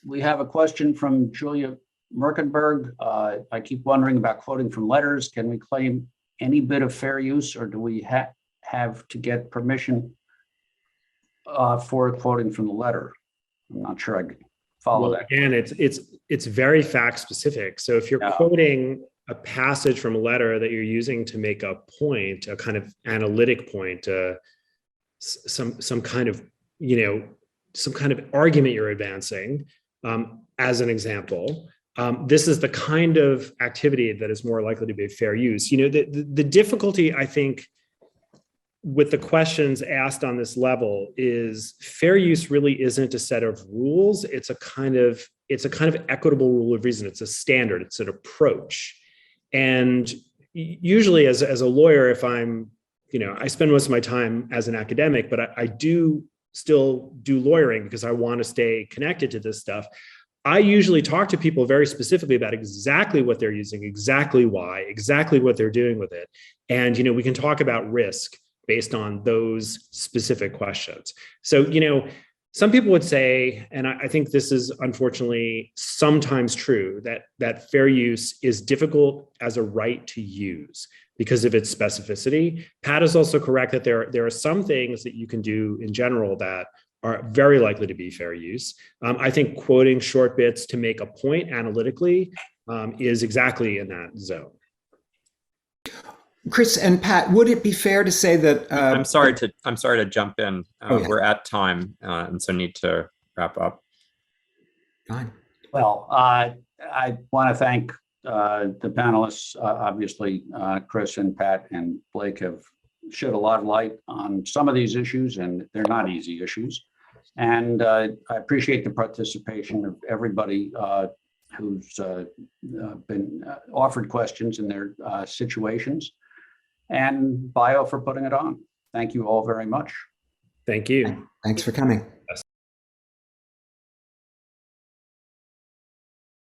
We have a question from Julia Merkenberg. I keep wondering about quoting from letters. Can we claim any bit of fair use, or do we have to get permission for quoting from the letter? I'm not sure I follow that. And it's very fact specific. So if you're quoting a passage from a letter that you're using to make a point, a kind of analytic point, some kind of argument you're advancing, as an example, this is the kind of activity that is more likely to be fair use. The difficulty, I think, with the questions asked on this level is fair use really isn't a set of rules. It's a kind of equitable rule of reason. It's a standard. It's an approach. And usually, as a lawyer, if I'm, I spend most of my time as an academic, but I do still do lawyering because I want to stay connected to this stuff. I usually talk to people very specifically about exactly what they're using, exactly why, exactly what they're doing with it. And, we can talk about risk based on those specific questions. So, some people would say, and I think this is unfortunately sometimes true, that fair use is difficult as a right to use because of its specificity. Pat is also correct that there are some things that you can do in general that are very likely to be fair use. I think quoting short bits to make a point analytically is exactly in that zone. Chris and Pat, would it be fair to say that I'm sorry to jump in. Yeah. We're at time, and so need to wrap up. Fine. Well, I want to thank the panelists. Obviously, Chris and Pat and Blake have shed a lot of light on some of these issues, and they're not easy issues. And I appreciate the participation of everybody who's been offered questions in their situations, and Bio for putting it on. Thank you all very much. Thank you. Thanks for coming.